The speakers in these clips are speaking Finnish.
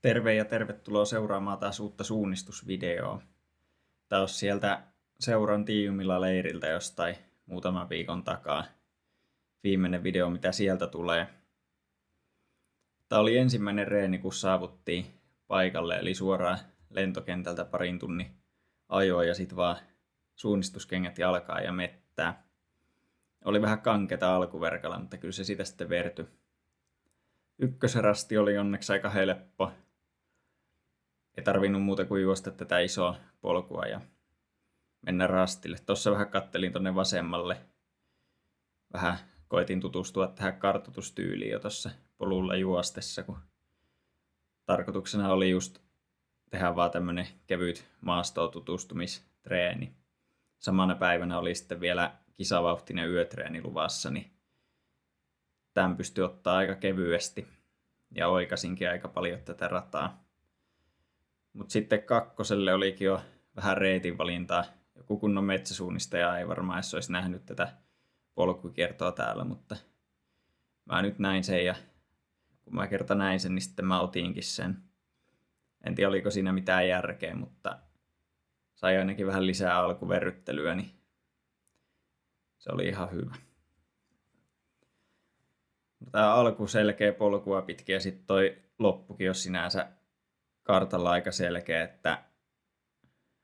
Terve ja tervetuloa seuraamaan taas uutta suunnistusvideoa. Tämä on sieltä Seuran Tiiumilla leiriltä jostain muutaman viikon takaa. Viimeinen video, mitä sieltä tulee. Tämä oli ensimmäinen reeni, kun saavuttiin paikalle, eli suoraan lentokentältä parin tunnin ajoa ja sitten vaan suunnistuskengät jalkaan ja mettää. Oli vähän kanketa alkuverkalla, mutta kyllä se sitä sitten vertyi. Ykkösrasti oli onneksi aika helppo. Ei tarvinnut muuta kuin juosta tätä isoa polkua ja mennä rastille. Tuossa vähän kattelin tonne vasemmalle. Vähän koitin tutustua tähän kartoitustyyliin jo tuossa polulla juostessa, kun tarkoituksena oli just tehdä vaan tämmönen kevyt maastoon tutustumistreeni. Samana päivänä oli sitten vielä kisavauhtinen yötreeni luvassa, niin tämän pystyi ottaa aika kevyesti ja oikasinkin aika paljon tätä rataa. Mutta sitten kakkoselle olikin jo vähän reitin valintaa. Joku kunnon metsäsuunnistaja ei varmaan edes olisi nähnyt tätä polkukiertoa täällä, mutta mä nyt näin sen ja kun mä kerta näin sen, niin sitten mä otinkin sen. En tiedä oliko siinä mitään järkeä, mutta sai ainakin vähän lisää alkuverryttelyä, niin se oli ihan hyvä. Tämä alku selkeä polkua pitkin ja sitten toi loppukin on sinänsä kartalla aika selkeä, että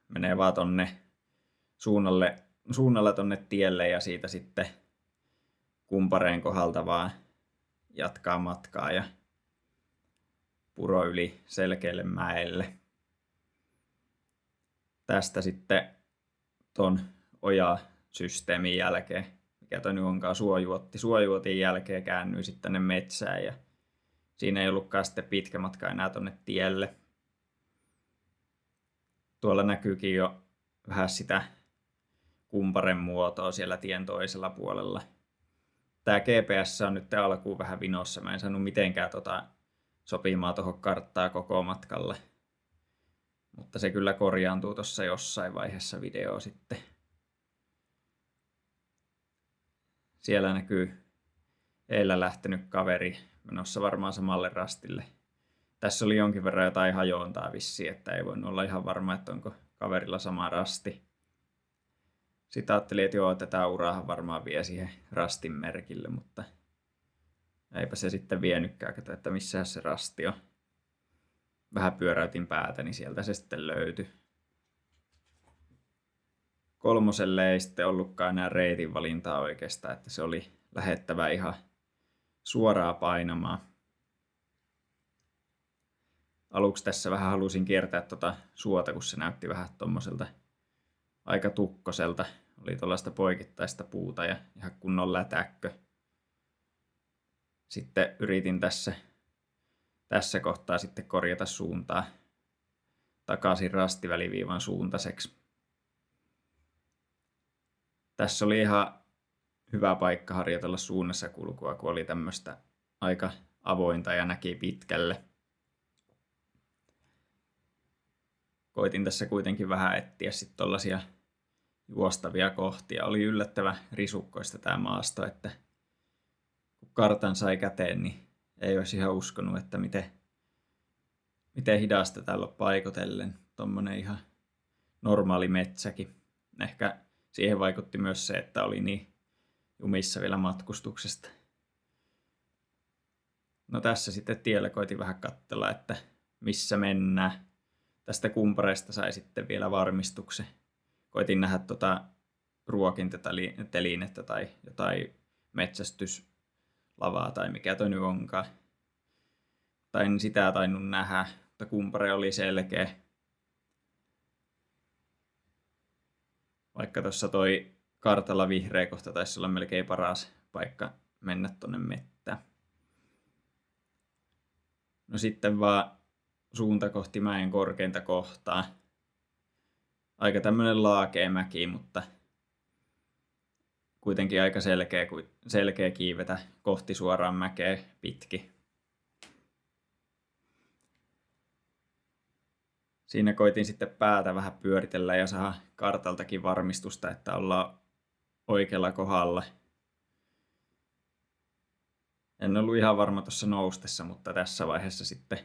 menee vaan tonne suunnalla tonne tielle ja siitä sitten Kumpareen kohdalta vaan jatkaa matkaa ja puro yli selkeälle mäelle. Tästä sitten ton ojasysteemin jälkeen, mikä toi nyt onkaan suojuotin jälkeen käännyin sitten tänne metsään ja siinä ei ollutkaan sitten pitkä matka enää tonne tielle. Tuolla näkyykin jo vähän sitä Kumparen muotoa siellä tien toisella puolella. Tää GPS on nyt alkuun vähän vinossa. Mä en saanut mitenkään sopimaan tuohon karttaa koko matkalle. Mutta se kyllä korjaantuu tuossa jossain vaiheessa videoa sitten. Siellä näkyy eellä lähtenyt kaveri menossa varmaan samalle rastille. Tässä oli jonkin verran jotain hajontaa vissiin, että ei voinut olla ihan varma, että onko kaverilla sama rasti. Sitten ajattelin, että joo, tätä uraahan varmaan vie siihen rastin merkille, mutta eipä se sitten vienytkään, että missähän se rasti on. Vähän pyöräytin päätä, niin sieltä se sitten löytyi. Kolmoselle ei sitten ollutkaan enää reitin valintaa oikeastaan, että se oli lähettävä ihan suoraa painamaan. Aluksi tässä vähän halusin kiertää tuota suota, kun se näytti vähän tommoselta aika tukkoselta. Oli tuollaista poikittaista puuta ja ihan kunnon lätäkkö. Sitten yritin tässä kohtaa sitten korjata suuntaa takaisin rastiväliviivan suuntaiseksi. Tässä oli ihan hyvä paikka harjoitella suunnassa kulkua, kun oli tämmöistä aika avointa ja näki pitkälle. Koitin tässä kuitenkin vähän etsiä sitten tollaisia juostavia kohtia. Oli yllättävän risukkoista tämä maasto, että kun kartan sai käteen, niin ei olisi ihan uskonut, että miten hidasta täällä on paikotellen. Tommonen ihan normaali metsäkin. Ehkä siihen vaikutti myös se, että oli niin jumissa vielä matkustuksesta. No tässä sitten tiellä koitin vähän katsella, että missä mennään. Tästä Kumpareesta sai sitten vielä varmistuksen. Koitin nähdä ruokintatelinettä tai jotain metsästyslavaa tai mikä toi nyt onkaan. Tai en sitä tainnut nähdä, mutta Kumpare oli selkeä. Vaikka tuossa toi kartalla vihreä kohta taisi olla melkein paras paikka mennä tonne mettään. No sitten vaan suunta kohti mäen korkeinta kohtaa. Aika tämmönen laakea mäki, mutta kuitenkin aika selkeä kiivetä kohti suoraan mäkeä pitkin. Siinä koitin sitten päätä vähän pyöritellä ja saada kartaltakin varmistusta, että ollaan oikealla kohdalla. En ollut ihan varma tuossa noustessa, mutta tässä vaiheessa sitten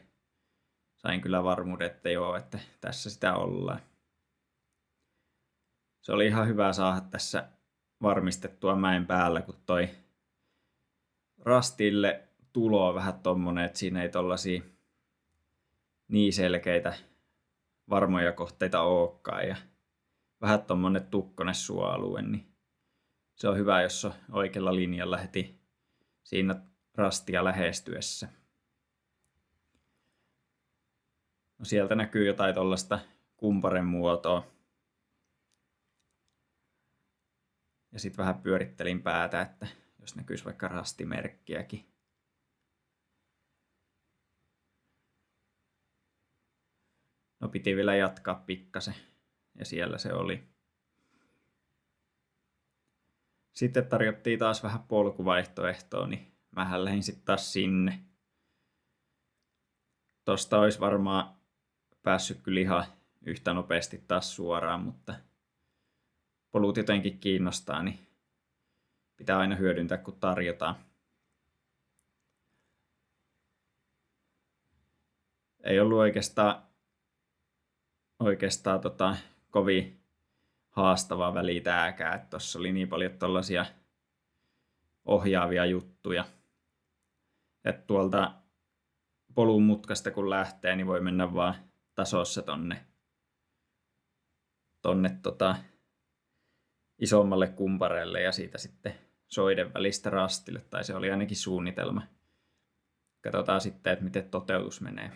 sain kyllä varmuuden, että joo, että tässä sitä ollaan. Se oli ihan hyvä saada tässä varmistettua mäen päällä, kun toi rastille tulo on vähän tommonen, että siinä ei tollasia niin selkeitä varmoja kohteita olekaan ja vähän tommonen tukkonen suoalue, niin se on hyvä, jos on oikealla linjalla heti siinä rastia lähestyessä. No sieltä näkyy jotain tollaista kumparen muotoa. Ja sitten vähän pyörittelin päätä, että jos näkyisi vaikka rastimerkkiäkin. No piti vielä jatkaa pikkasen ja siellä se oli. Sitten tarjottiin taas vähän polkuvaihtoehtoa, niin mähän lähdin sitten taas sinne. Tosta olisi varmaan päässyt kyllä ihan yhtä nopeasti taas suoraan, mutta polut jotenkin kiinnostaa, niin pitää aina hyödyntää, kun tarjotaan. Ei ollut oikeastaan kovin haastavaa väliä tääkään, että tossa oli niin paljon tollaisia ohjaavia juttuja. Että tuolta polun mutkasta kun lähtee, niin voi mennä vaan tasossa tonne isommalle kumpareelle ja siitä sitten soiden välistä rastille, tai se oli ainakin suunnitelma. Katsotaan sitten, että miten toteutus menee.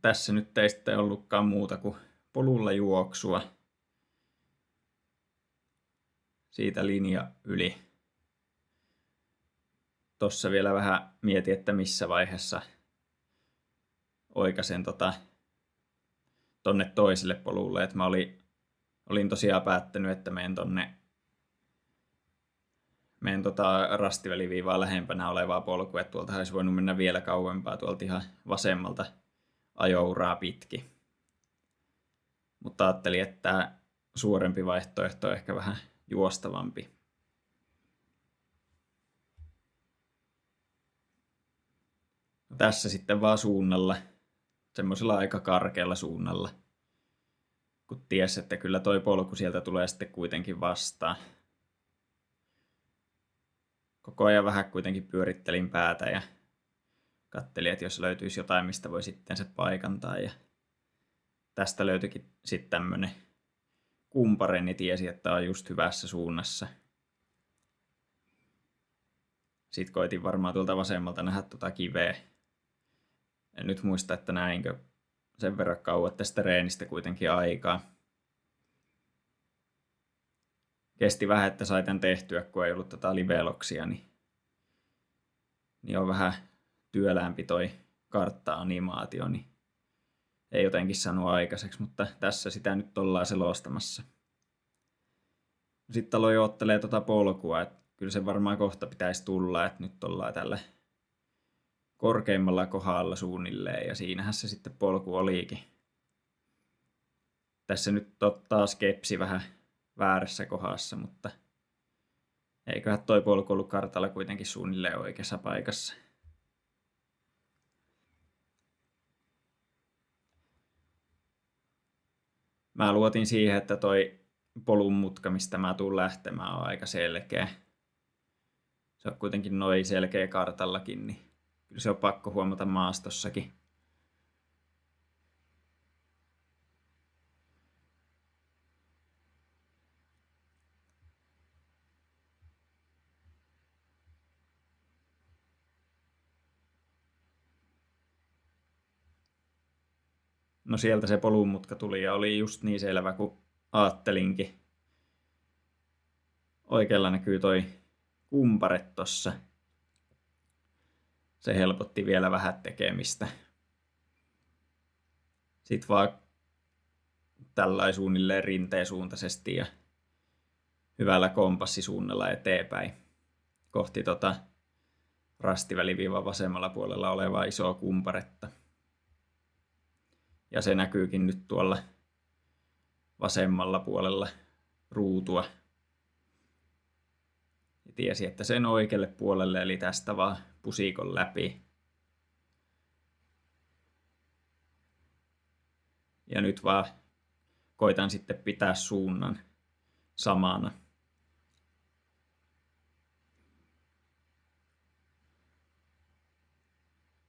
Tässä nyt ei sitten ollutkaan muuta kuin polulla juoksua siitä linja yli. Tossa vielä vähän mietin, että missä vaiheessa oikaisen tonne toiselle polulle. Et mä olin tosiaan päättänyt, että menen rastiväliviivaa lähempänä olevaa polkua, että tuolta olisi voinut mennä vielä kauempaa tuolta ihan vasemmalta ajouraa pitki. Mutta ajattelin, että tämä suorempi vaihtoehto on ehkä vähän juostavampi. No tässä sitten vaan suunnalla, semmoisella aika karkealla suunnalla, kun ties, että kyllä toi polku sieltä tulee sitten kuitenkin vastaan. Koko ajan vähän kuitenkin pyörittelin päätä ja katselin, että jos löytyisi jotain, mistä voi sitten se paikantaa. Ja tästä löytyikin sitten tämmönen kumpare, niin tiesi, että on just hyvässä suunnassa. Sitten koitin varmaan tuolta vasemmalta nähdä tuota kiveä. En nyt muista, että näinkö sen verran kauan tästä reenistä kuitenkin aikaa. Kesti vähän, että sai tän tehtyä, kun ei ollut liveloksia, niin on vähän työläämpi toi kartta-animaatio, niin ei jotenkin saanut aikaiseksi, mutta tässä sitä nyt ollaan selostamassa. Sitten aloin oottelee polkua, että kyllä se varmaan kohta pitäisi tulla, että nyt ollaan tällä korkeimmalla kohdalla suunnilleen, ja siinähän se sitten polku olikin. Tässä nyt on taas kepsi vähän väärässä kohdassa, mutta eiköhän toi polku ollut kartalla kuitenkin suunnilleen oikeassa paikassa. Mä luotin siihen, että toi polun mutka, mistä mä tuun lähtemään, on aika selkeä. Se on kuitenkin noin selkeä kartallakin, niin kyllä se on pakko huomata maastossakin. No sieltä se polun mutka tuli ja oli just niin selvä kuin aattelinkin. Oikealla näkyy toi kumpare tossa. Se helpotti vielä vähän tekemistä. Sitten vaan tällainen suunnilleen rinteen suuntaisesti ja hyvällä kompassisuunnalla eteenpäin kohti rastiväliviivan vasemmalla puolella olevaa isoa kumparetta. Ja se näkyykin nyt tuolla vasemmalla puolella ruutua. Ja tiesi, että sen oikealle puolelle, eli tästä vaan pusikon läpi. Ja nyt vaan koitan sitten pitää suunnan samana.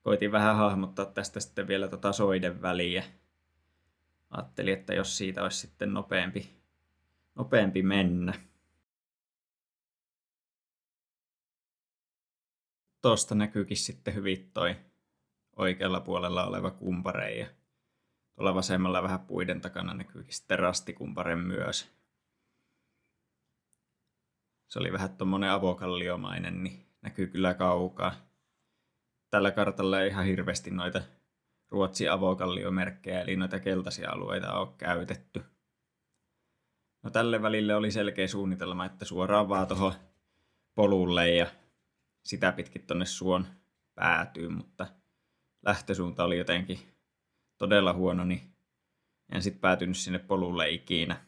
Koitin vähän hahmottaa tästä sitten vielä soiden väliä. Ajattelin, että jos siitä olisi sitten nopeampi mennä. Tuosta näkyykin sitten hyvin toi oikealla puolella oleva kumpare ja tuolla vasemmalla vähän puiden takana näkyykin sitten rastikumpare myös. Se oli vähän tommonen avokalliomainen, niin näkyy kyllä kaukaa. Tällä kartalla ei ihan hirveästi noita Ruotsin avokalliomerkkejä, eli noita keltaisia alueita on käytetty. No tälle välille oli selkeä suunnitelma, että suoraan vaan tuohon polulle ja sitä pitkin tonne suon päätyy, mutta lähtösuunta oli jotenkin todella huono, niin en sit päätynyt sinne polulle ikinä.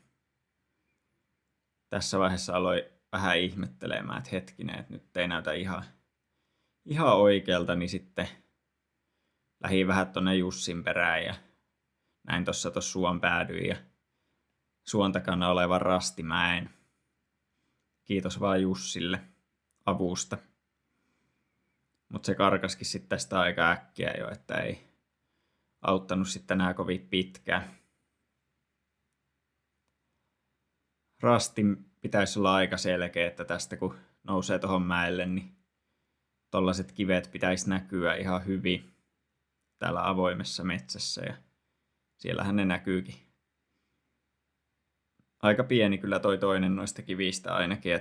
Tässä vaiheessa aloin vähän ihmettelemään, että hetkinen, että nyt ei näytä ihan oikealta, niin sitten lähdin vähän tonne Jussin perään ja näin tuossa suon päädyin ja suon takana olevan Rastimäen. Kiitos vaan Jussille avusta. Mutta se karkaskin sitten tästä aika äkkiä jo, että ei auttanut sitten nää kovin pitkään. Rastin pitäisi olla aika selkeä, että tästä kun nousee tuohon mäelle, niin tollaiset kivet pitäisi näkyä ihan hyvin täällä avoimessa metsässä ja siellähän ne näkyykin. Aika pieni kyllä toi toinen noista kivistä ainakin,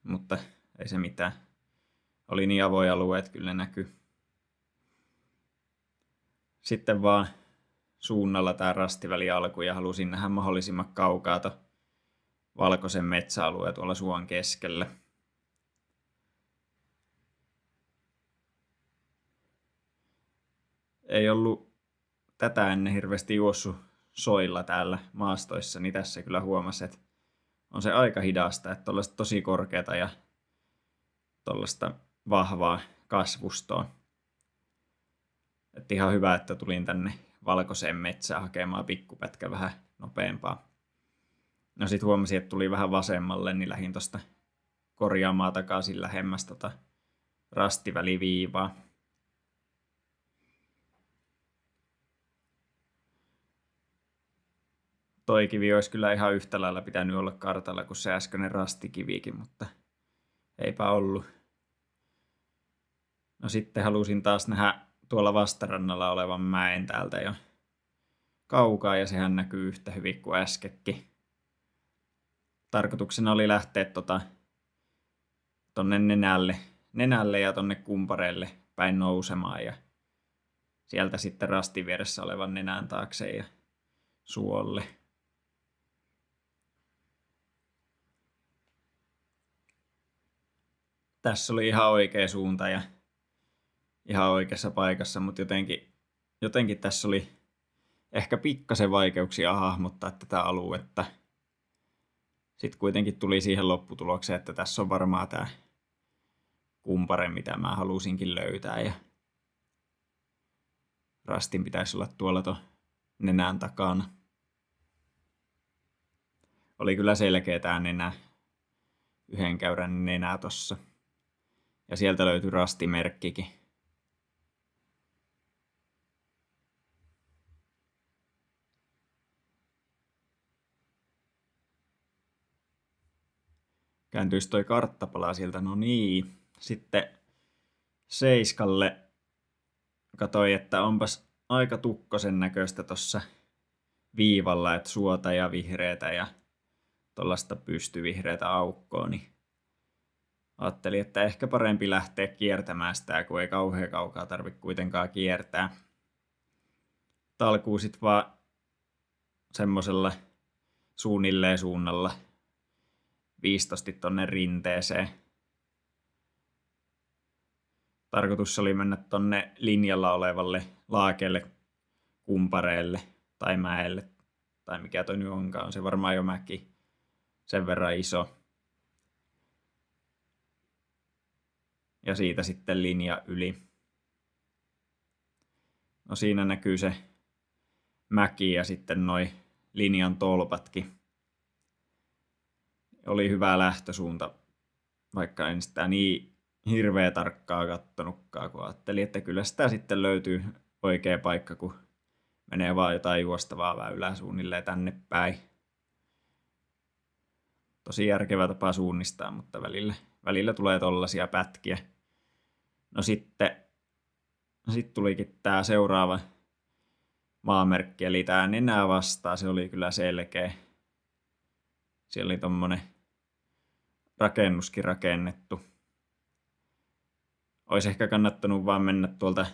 mutta ei se mitään. Oli niin avoin alue, että kyllä ne näkyy. Sitten vaan suunnalla tää rastiväli alku ja halusin nähdä mahdollisimman kaukaa valkoisen metsäalueen tuolla suon keskellä. Ei ollut tätä ennen hirveästi juossut soilla täällä maastoissa, niin tässä kyllä huomasi, että on se aika hidasta, että tuollaista tosi korkeata ja tuollaista vahvaa kasvustoa. Että ihan hyvä, että tulin tänne valkoiseen metsään hakemaan pikkupätkä vähän nopeampaa. No sit huomasin, että tuli vähän vasemmalle, niin lähdin tosta korjaamaan takaisin lähemmäs rastiväliviivaa. Toi kivi olisi kyllä ihan yhtä lailla pitänyt olla kartalla kuin se äskeinen rastikivikin, mutta eipä ollut. No sitten halusin taas nähdä tuolla vastarannalla olevan mäen täältä jo kaukaa ja sehän näkyy yhtä hyvin kuin äskekin. Tarkoituksena oli lähteä tonne nenälle ja tonne kumpareelle päin nousemaan ja sieltä sitten rastin vieressä olevan nenän taakse ja suolle. Tässä oli ihan oikea suunta ja ihan oikeassa paikassa, mutta jotenkin tässä oli ehkä pikkasen vaikeuksia hahmottaa tätä aluetta. Sitten kuitenkin tuli siihen lopputulokseen, että tässä on varmaan tämä kumpare, mitä mä halusinkin löytää. Ja rastin pitäisi olla tuolla nenän takana. Oli kyllä selkeä tämä nenä, yhden käyrän nenä tossa. Ja sieltä löytyi rastimerkkikin. Kääntyisi toi karttapala sieltä, no niin. Sitten seiskalle katsoin, että onpas aika tukkosen näköistä tossa viivalla, että suota ja vihreätä ja tuollaista pystyvihreätä aukkoa, niin ajattelin, että ehkä parempi lähteä kiertämään sitä, kun ei kauhean kaukaa tarvitse kuitenkaan kiertää. Talkuu sit vaan semmosella suunnilleen suunnalla 15 tonne rinteeseen. Tarkoitus oli mennä tonne linjalla olevalle laakeelle, kumpareelle tai mäelle. Tai mikä toi nyt onkaan, on se varmaan jo mäki. Sen verran iso. Ja siitä sitten linja yli. No siinä näkyy se mäki ja sitten noi linjan tolpatkin. Oli hyvä lähtösuunta, vaikka en sitä niin hirveä tarkkaa kattonutkaan, kun ajattelin, että kyllä sitä sitten löytyy oikea paikka, kun menee vaan jotain juostavaa väylää suunnilleen tänne päin. Tosi järkevä tapa suunnistaa, mutta välillä tulee tollaisia pätkiä. No sitten tulikin tää seuraava maamerkki, eli tää nenää vastaan. Se oli kyllä selkeä. Siellä oli tommonen rakennuskin rakennettu. Olisi ehkä kannattanut vaan mennä tuolta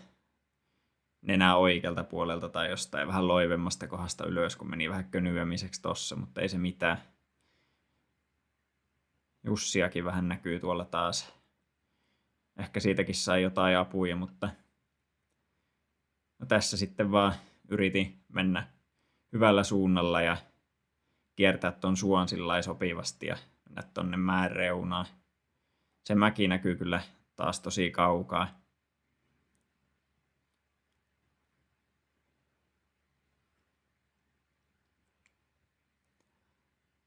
nenää oikealta puolelta tai jostain vähän loivemmasta kohdasta ylös, kun meni vähän könyämiseksi tossa, mutta ei se mitään. Jussiakin vähän näkyy tuolla taas. Ehkä siitäkin sai jotain apuja, mutta no tässä sitten vaan yritin mennä hyvällä suunnalla ja kiertää ton suon sillai sopivasti ja mennä tonne mäen reunaan. Se mäki näkyy kyllä taas tosi kaukaa.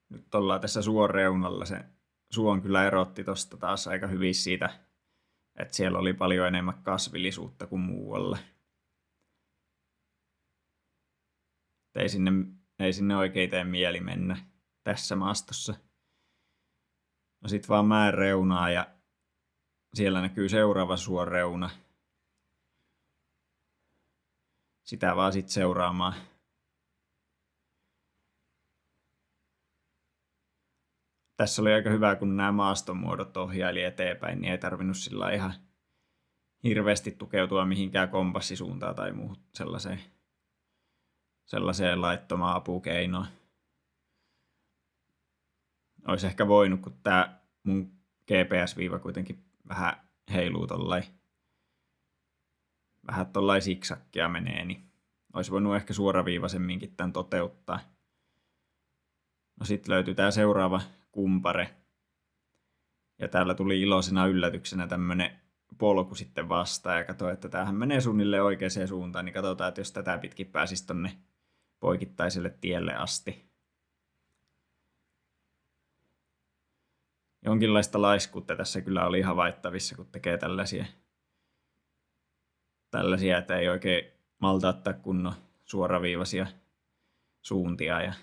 Nyt ollaan tässä suon reunalla. Se suon kyllä erotti tosta taas aika hyvin siitä, että siellä oli paljon enemmän kasvillisuutta kuin muualla. Ei sinne oikein tee mieli mennä tässä maastossa. No sit vaan mäen reunaa ja siellä näkyy seuraava suon reuna. Sitä vaan sit seuraamaan. Tässä oli aika hyvä, kun nämä maastonmuodot ohjaili eteenpäin, niin ei tarvinnut sillä ihan hirveästi tukeutua mihinkään kompassisuuntaan tai muuhun sellaiseen laittomaan apukeinoon. Olisi ehkä voinut, kun tää mun GPS-viiva kuitenkin vähän heiluu vähän tollai siksakkia menee, niin olisi voinut ehkä suoraviivaisemminkin tämän toteuttaa. No sit löytyi tää seuraava kumpare. Ja täällä tuli iloisena yllätyksenä tämmönen polku sitten vastaan ja katsoin, että tämähän menee suunnilleen oikeaan suuntaan, niin katsotaan, että jos tätä pitkin pääsisi tonne poikittaiselle tielle asti. Jonkinlaista laiskuutta tässä kyllä oli havaittavissa, kun tekee tällaisia, että ei oikein malta ottaa kunnon suoraviivaisia suuntia ja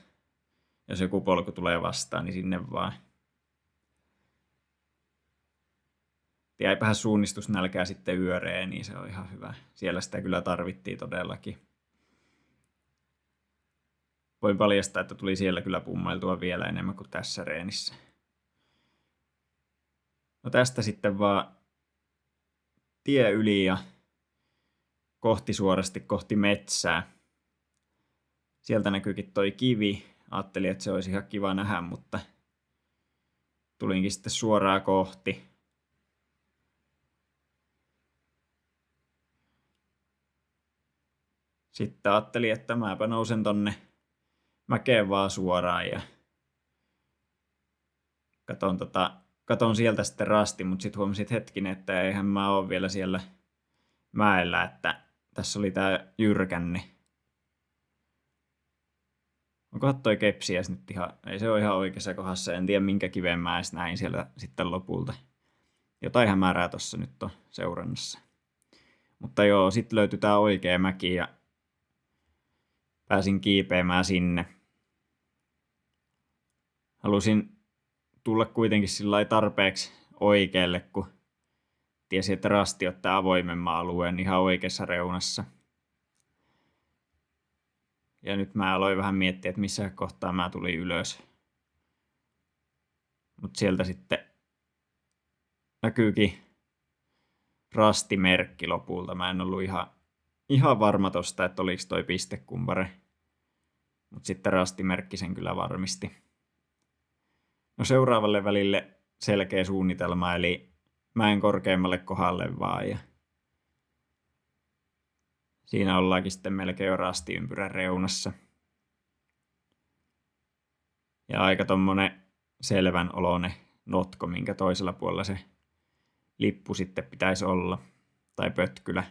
jos joku polku tulee vastaan, niin sinne vaan. Jäipähän suunnistusnälkää sitten yöreen, niin se on ihan hyvä. Siellä sitä kyllä tarvittiin todellakin. Voin paljastaa, että tuli siellä kyllä pummailtua vielä enemmän kuin tässä reenissä. No tästä sitten vaan tie yli ja suorasti kohti metsää. Sieltä näkyykin toi kivi. Ajattelin, että se olisi ihan kiva nähdä, mutta tulinkin sitten suoraan kohti. Sitten ajattelin, että mäpä nousen tonne mäkeen vaan suoraan ja katon sieltä sitten rasti, mutta sitten huomasin hetkinen, että eihän mä ole vielä siellä mäellä, että tässä oli tää jyrkänne. Onkohan toi kepsiäs nyt ihan, ei se ole ihan oikeassa kohdassa, en tiedä minkä kiven mä edes näin siellä sitten lopulta. Jotain hämärää tossa nyt on seurannassa. Mutta joo, sit löytyi tää oikea mäki ja pääsin kiipeämään sinne. Halusin tulla kuitenkin sillä tarpeeksi oikealle, kun tiesin, että rasti ottaa avoimemman alueen ihan oikeassa reunassa. Ja nyt mä aloin vähän miettiä, että missä kohtaa mä tulin ylös. Mutta sieltä sitten näkyykin rastimerkki lopulta. Mä en ollut ihan varma tosta, että oliko toi pistekumpare. Mutta sitten rastimerkki sen kyllä varmisti. No seuraavalle välille selkeä suunnitelma, eli mäen korkeammalle kohdalle vaan. Ja siinä ollaankin sitten melkein jo rastiympyrän reunassa. Ja aika tommonen selvän olone notko, minkä toisella puolella se lippu sitten pitäisi olla. Tai pötkylä.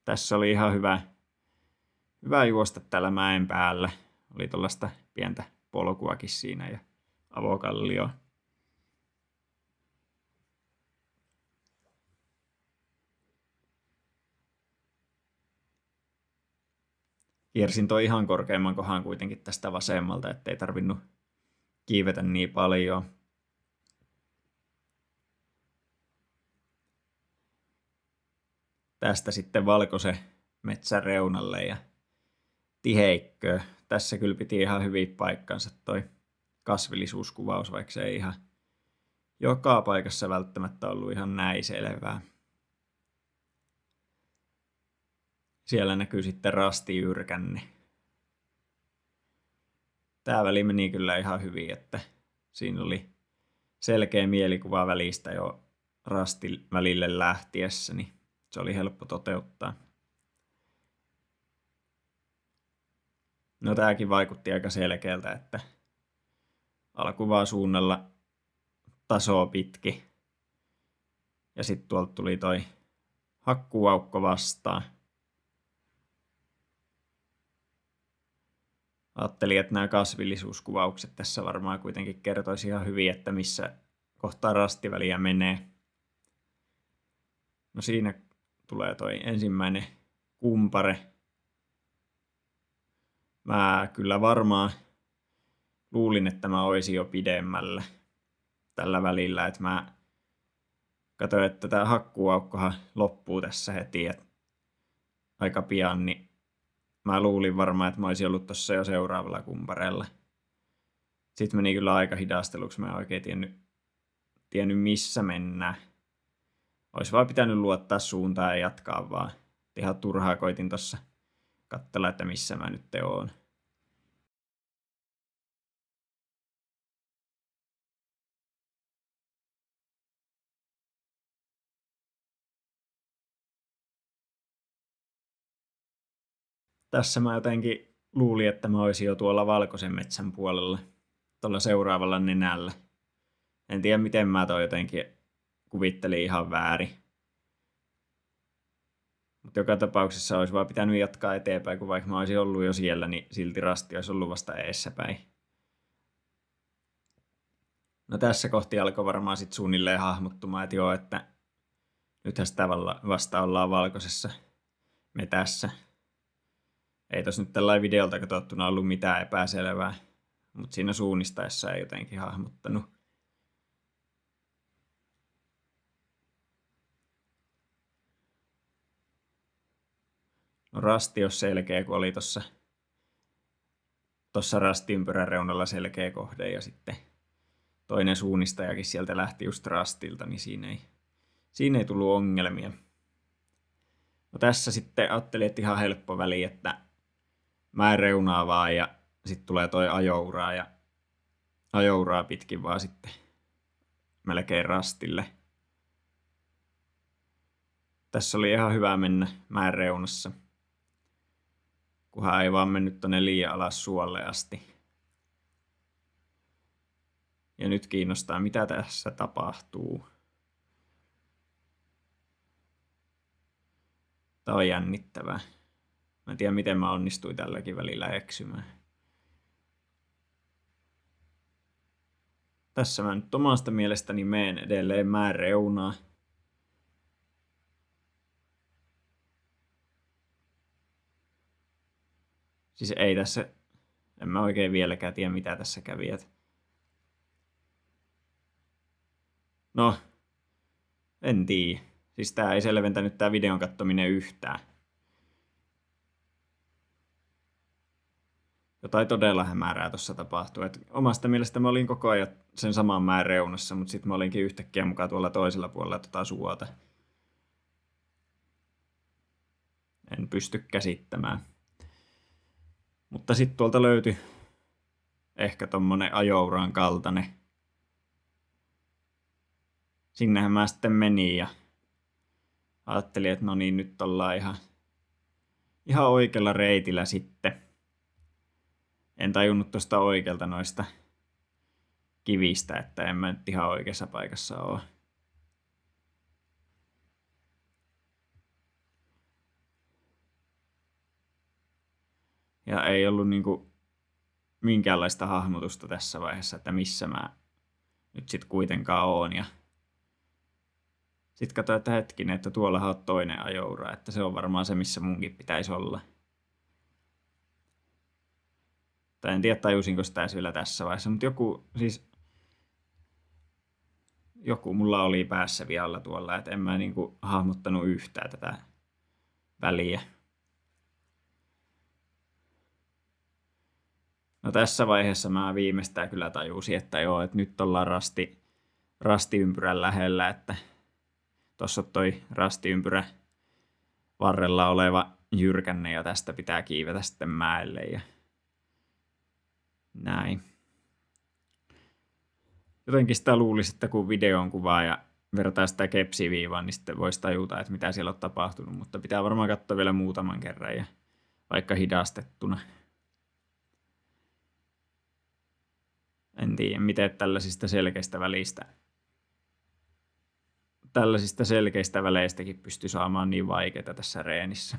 Tässä oli ihan hyvä juosta täällä mäen päällä. Oli tuollaista pientä polkuakin siinä ja avokallio. Kiersin toi ihan korkeimman kohan kuitenkin tästä vasemmalta, ettei tarvinnut kiivetä niin paljon. Tästä sitten valkoisen metsän reunalle ja tiheikköön. Tässä kyllä piti ihan hyvin paikkansa toi kasvillisuuskuvaus, vaikka se ei ihan joka paikassa välttämättä ollut ihan näin selvää. Siellä näkyy sitten rastijyrkänne. Tää väli meni kyllä ihan hyvin, että siinä oli selkeä mielikuva välistä jo rastin välille lähtiessä, niin se oli helppo toteuttaa. No tääkin vaikutti aika selkeältä, että alkuvaa suunnalla tasoa pitki. Ja sitten tuolta tuli toi hakkuaukko vastaan. Ajattelin, että nämä kasvillisuuskuvaukset tässä varmaan kuitenkin kertoisi ihan hyvin, että missä kohtaa rastiväliä menee. No siinä tulee toi ensimmäinen kumpare. Mä kyllä varmaan luulin, että mä olisin jo pidemmällä tällä välillä, että mä katsoin, että tää hakkuaukkohan loppuu tässä heti aika pian, niin mä luulin varmaan, että mä olisin ollut tossa jo seuraavalla kumpareella. Sitten meni kyllä aika hidasteluksi, mä en oikein tiennyt missä mennään. Olisi vaan pitänyt luottaa suuntaan ja jatkaa vaan. Ihan turhaa koitin tossa katsella, että missä mä nyt oon. Tässä mä jotenkin luulin, että mä olisin jo tuolla valkoisen metsän puolella, tuolla seuraavalla nenällä. En tiedä, miten mä toi jotenkin kuvittelin ihan väärin. Mutta joka tapauksessa olisi vaan pitänyt jatkaa eteenpäin, kun vaikka mä olisin ollut jo siellä, niin silti rasti olisi ollut vasta eessäpäin. No tässä kohti alkoi varmaan sitten suunnilleen hahmottumaan, että joo, että nythän sitä vasta ollaan valkoisessa metässä. Ei tossa nyt tällainen videolta katsottuna ollut mitään epäselvää, mutta siinä suunnistaessa ei jotenkin hahmottanut. No rasti on selkeä, kun oli tossa rastiympyrän reunalla selkeä kohde ja sitten toinen suunnistajakin sieltä lähti just rastilta, niin siinä ei tullut ongelmia. No tässä sitten ajattelin, että ihan helppo väli, että mä reunaa vaan ja sitten tulee toi ajouraa ja ajouraa pitkin vaan sitten melkein rastille. Tässä oli ihan hyvä mennä mäen reunassa, kunhan ei vaan mennyt tonne liian alas suolle asti. Ja nyt kiinnostaa, mitä tässä tapahtuu. Tää on jännittävää. Mä en tiedä, miten mä onnistuin tälläkin välillä eksymään. Tässä mä nyt omasta mielestäni meen edelleen mäen reunaa. Siis ei tässä, en mä oikein vieläkään tiedä, mitä tässä kävi. No, en tiedä. Siis tää ei selventänyt tää videon kattominen yhtään. Jotain todella hämärää tuossa tapahtui. Omasta mielestä mä olin koko ajan sen saman mäen reunassa, mutta sitten mä olinkin yhtäkkiä mukaan tuolla toisella puolella suota. En pysty käsittämään. Mutta sitten tuolta löytyi ehkä tommonen ajouraan kaltainen. Sinnehän mä sitten menin ja ajattelin, että no niin, nyt ollaan ihan oikealla reitillä sitten. En tajunnut tuosta oikealta noista kivistä, että en mä nyt ihan oikeassa paikassa ole. Ja ei ollut niinku minkäänlaista hahmotusta tässä vaiheessa, että missä mä nyt sit kuitenkaan oon. Ja sit katsoin, että hetkinen, että tuollahan on toinen ajoura, että se on varmaan se, missä munkin pitäisi olla. Tai en tiedä, tajusinko sitä edes vielä tässä vaiheessa, mutta joku mulla oli päässä vialla tuolla, että en mä niinku hahmottanut yhtään tätä väliä. No tässä vaiheessa mä viimeistään kyllä tajusin, että joo, että nyt ollaan rastiympyrän lähellä, että tossa on toi rastiympyrä varrella oleva jyrkänne ja tästä pitää kiivetä sitten mäelle ja näin. Jotenkin sitä luulisi, että kun videon kuvaa ja vertaa sitä kepsiviivaan, niin sitten voisi tajuta, että mitä siellä on tapahtunut, mutta pitää varmaan katsoa vielä muutaman kerran ja vaikka hidastettuna. En tiedä, miten tällaisista selkeistä väleistäkin pystyy saamaan niin vaikeita tässä reenissä.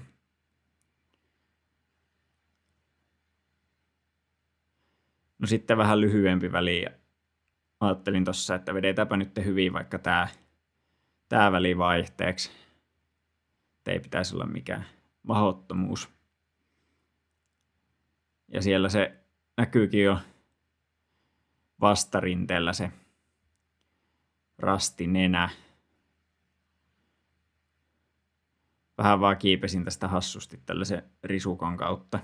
No sitten vähän lyhyempi väli ja ajattelin tossa, että vedetäänpä nyt hyvin vaikka tää väli vaihteeksi. Ei pitäisi olla mikään mahdottomuus. Ja siellä se näkyykin jo vastarinteellä se rastinenä. Vähän vaan kiipesin tästä hassusti tällaisen risukon kautta.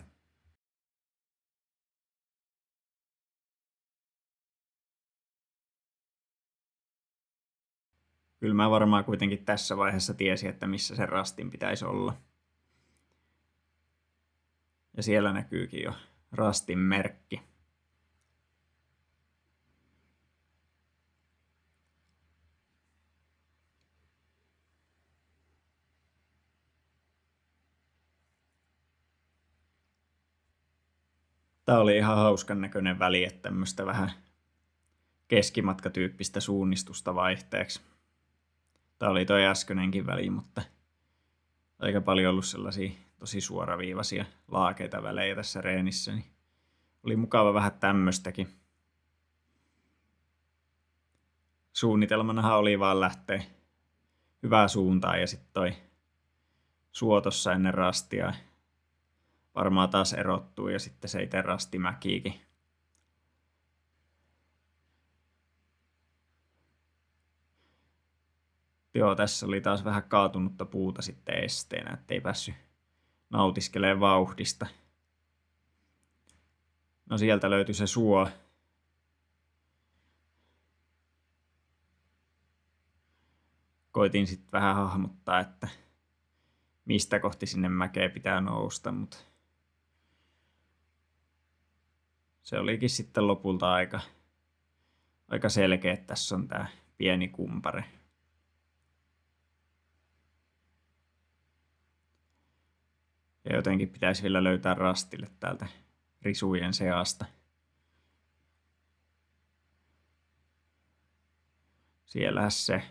Kyllä mä varmaan kuitenkin tässä vaiheessa tiesin, että missä se rastin pitäisi olla. Ja siellä näkyykin jo rastin merkki. Tää oli ihan hauskan näköinen väli, että tämmöistä vähän keskimatkatyyppistä suunnistusta vaihteeksi. Tää oli toi äskönenkin väli, mutta aika paljon ollut sellaisia tosi suoraviivaisia laakeita välejä tässä reenissä, niin oli mukava vähän tämmöstäkin. Suunnitelmanahan oli vaan lähteä hyvää suuntaan ja sitten toi suotossa ennen rastia varmaan taas erottuu ja sitten se itse rastimäkiikin. Joo, tässä oli taas vähän kaatunutta puuta sitten esteenä, ettei päässyt nautiskelemaan vauhdista. No sieltä löytyi se suo. Koitin sitten vähän hahmottaa, että mistä kohti sinne mäkeen pitää nousta, mutta se olikin sitten lopulta aika selkeä, että tässä on tää pieni kumpare. Ja jotenkin pitäisi vielä löytää rastille täältä risujen seasta. Siellähän se.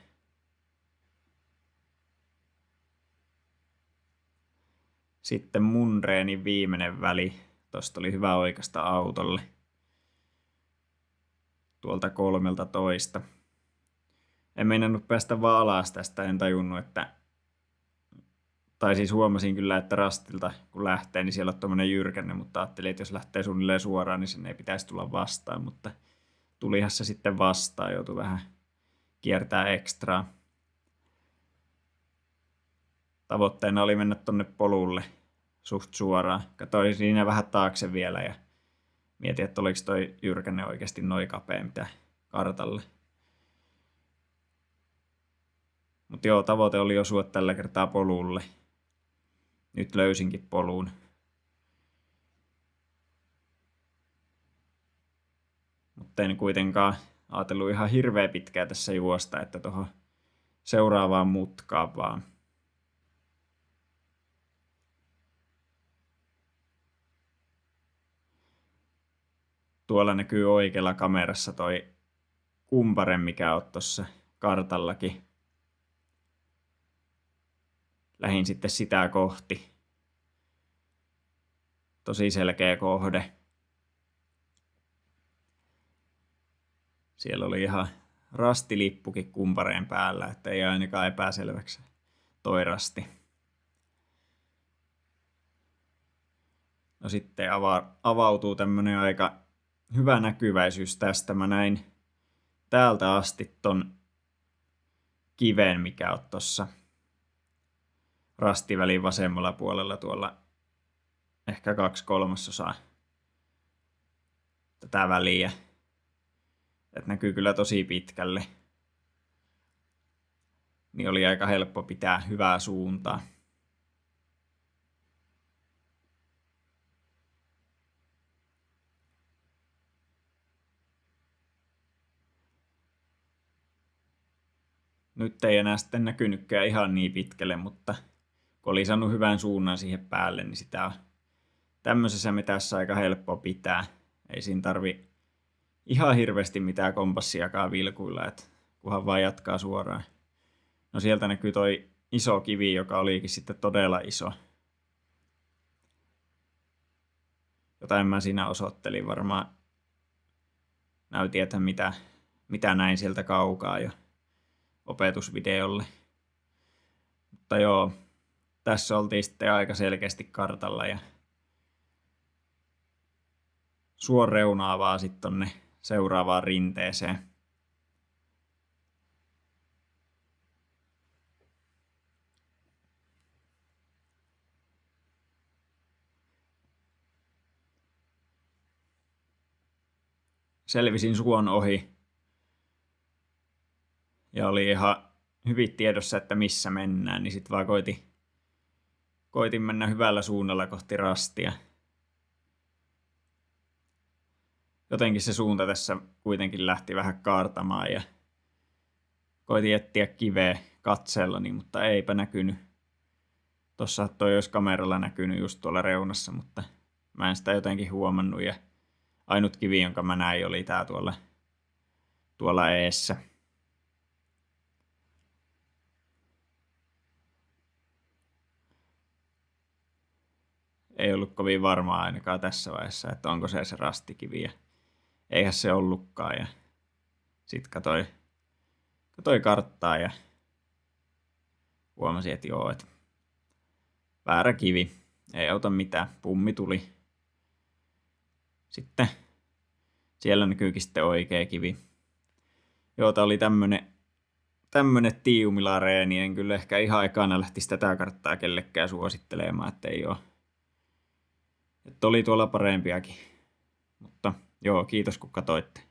Sitten mun reenin viimeinen väli. Tosta oli hyvä oikasta autolle. Tuolta 13. En meinannut päästä vaan alas tästä, en tajunnut, että tai siis huomasin kyllä, että rastilta kun lähtee, niin siellä on tommonen jyrkänne, mutta ajattelin, että jos lähtee suunnilleen suoraan, niin sen ei pitäisi tulla vastaan, mutta tulihan se sitten vastaan, joutui vähän kiertää ekstraa. Tavoitteena oli mennä tonne polulle suht suoraan. Katsoin siinä vähän taakse vielä ja mietin, että oliko toi jyrkänne oikeasti noin kapea mitä kartalle. Mutta joo, tavoite oli osua tällä kertaa polulle. Nyt löysinkin polun. Mutta en kuitenkaan ajatellut ihan hirveä pitkää tässä juosta, että tuohon seuraavaan mutkaan vaan. Tuolla näkyy oikealla kamerassa toi kumpare, mikä on tuossa kartallakin. Lähin sitten sitä kohti. tosi selkeä kohde. Siellä oli ihan rastilippukin kumpareen päällä, että ei ainakaan epäselväksi toi rasti. No sitten avautuu tämmönen aika hyvä näkyväisyys tästä. Mä näin täältä asti ton kiven, mikä on tossa rastivälin vasemmalla puolella tuolla ehkä 2/3 tätä väliä. Et näkyy kyllä tosi pitkälle. Niin oli aika helppo pitää hyvää suuntaa. Nyt ei enää sitten näkynytkään ihan niin pitkälle, mutta kun oli saanut hyvän suunnan siihen päälle, niin sitä on tämmöisessä metässä aika helppo pitää. Ei siinä tarvi ihan hirveästi mitään kompassiakaan vilkuilla, että kunhan vaan jatkaa suoraan. No sieltä näkyy toi iso kivi, joka olikin sitten todella iso. Jotain mä siinä osoittelin varmaan. Näytin, että mitä näin sieltä kaukaa jo opetusvideolle. Mutta joo, tässä oltiin sitten aika selkeästi kartalla ja suon reunaa vaan sitten tonne seuraavaan rinteeseen. Selvisin suon ohi ja oli ihan hyvin tiedossa, että missä mennään, niin sitten vaan koitin mennä hyvällä suunnalla kohti rastia. Jotenkin se suunta tässä kuitenkin lähti vähän kaartamaan ja koitin etsiä kiveä katseellani, mutta eipä näkynyt. Tossa toi olisi kameralla näkynyt just tuolla reunassa, mutta mä en sitä jotenkin huomannut ja ainut kivi, jonka mä näin, oli tää tuolla eessä. Ei ollut kovin varmaa ainakaan tässä vaiheessa, että onko se rastikivi. Ja eihän se ollutkaan. Ja sit katsoin karttaa ja huomasin, että joo, että väärä kivi. Ei auta mitään. Pummi tuli. Sitten siellä näkyykin sitten oikea kivi. Joo, tää oli tämmönen tiumilareeni. En kyllä ehkä ihan ekana lähtisi tätä karttaa kellekään suosittelemaan, että ei oo. Että oli tuolla parempiakin. Mutta joo, kiitos kun katsoitte.